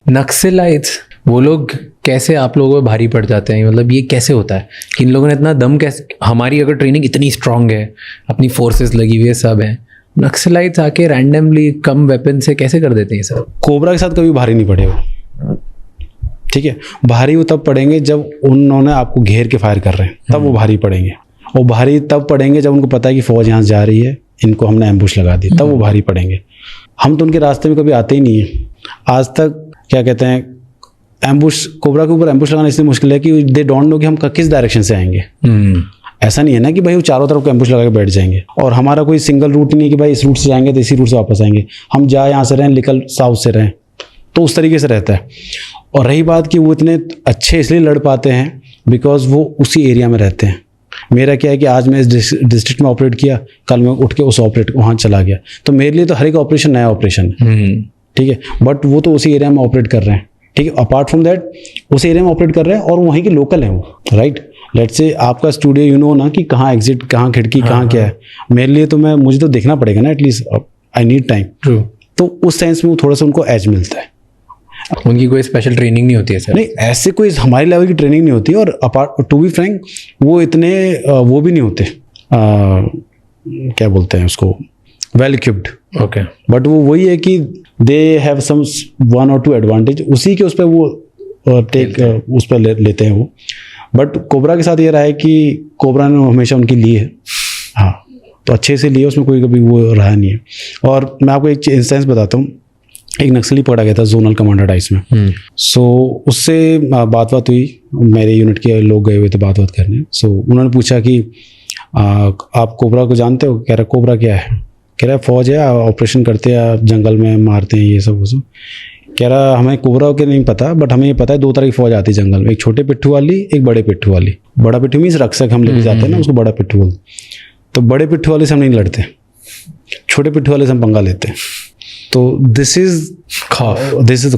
Naxalites वो लोग कैसे आप लोगों पे भारी पड़ जाते हैं, मतलब ये कैसे होता है कि इन लोगों ने इतना दम कैसे, हमारी अगर ट्रेनिंग इतनी स्ट्रांग है, अपनी फोर्सेस लगी हुई है, सब है, नक्सलाइट्स आके रैंडमली कम वेपन से कैसे कर देते हैं सब? कोबरा के साथ कभी भारी नहीं पड़े वो, ठीक है। भारी वो तब पड़ेंगे जब उन्होंने आपको घेर के फायर कर रहे हैं, तब वो भारी पड़ेंगे। और भारी तब पड़ेंगे जब उनको पता है कि फौज यहाँ से जा रही है, इनको हमने एम्बुश लगा दी, तब वो भारी पड़ेंगे। हम तो उनके रास्ते में कभी आते ही नहीं है आज तक। क्या कहते हैं, एम्बुश, कोबरा के ऊपर एम्बुश लगाना इसलिए मुश्किल है कि दे डोंट नो कि हम किस डायरेक्शन से आएंगे। ऐसा नहीं है ना कि भाई वो चारों तरफ को एम्बुश लगा के बैठ जाएंगे, और हमारा कोई सिंगल रूट नहीं है कि भाई इस रूट से जाएंगे तो इसी रूट से वापस आएंगे। हम जा यहाँ से रहें, निकल साउथ से रहें, तो उस तरीके से रहता है। और रही बात कि वो इतने अच्छे इसलिए लड़ पाते हैं बिकॉज वो उसी एरिया में रहते हैं। मेरा क्या है कि आज मैं इस डिस्ट्रिक्ट में ऑपरेट किया, कल मैं उठ के उस ऑपरेट वहाँ चला गया, तो मेरे लिए तो हर एक ऑपरेशन नया ऑपरेशन है, ठीक है। बट वो तो उसी एरिया में ऑपरेट कर रहे हैं, ठीक है। अपार्ट फ्रॉम दैट उस एरिया में ऑपरेट कर रहे हैं और वहीं के लोकल हैं वो, राइट। लेट्स से आपका स्टूडियो यू नो ना कि कहाँ एग्जिट, कहाँ खिड़की, कहाँ क्या है। मेरे लिए तो मुझे तो देखना पड़ेगा ना, एटलीस्ट आई नीड टाइम। तो उस सेंस में वो थोड़ा सा उनको एज मिलता है। उनकी कोई स्पेशल ट्रेनिंग नहीं होती है सर? नहीं, ऐसे कोई हमारे लेवल की ट्रेनिंग नहीं होती है। और अपार्ट टू बी फ्रैंक वो इतने वो भी नहीं होते, क्या बोलते हैं उसको, वेल इक्विप्ड। ओके। बट वो वही है कि they have some 1 or 2 advantage, उसी के उस पर वो उस पर लेते हैं वो। बट कोबरा के साथ ये रहा है कि कोबरा ने हमेशा उनकी ली है, हाँ, तो अच्छे से लिए, उसमें कोई कभी वो रहा नहीं है। और मैं आपको एक इंस्टेंस बताता हूँ। एक नक्सली पकड़ा गया था जोनल कमांडर टाइप्स में। सो उससे बात हुई, मेरे यूनिट के लोग गए हुए थे बात करने। सो उन्होंने पूछा कि आप कोबरा को जानते हो? कह रहा कोबरा क्या है? कह रहा फौज है, ऑपरेशन करते हैं, जंगल में मारते हैं, ये सब वो सब। कह रहा हमें कोबरा के नहीं पता, बट हमें ये पता है 2 तरह की फौज आती है जंगल में, एक छोटे पिट्ठू वाली, एक बड़े पिट्ठू वाली। बड़ा पिट्ठू मीन्स रक्षक, हम लेके जाते हैं ना, उसको बड़ा पिट्ठू बोलते। तो बड़े पिट्ठू वाले से हम नहीं लड़ते, छोटे पिट्ठू वाले से हम पंगा लेते हैं। तो दिस इज द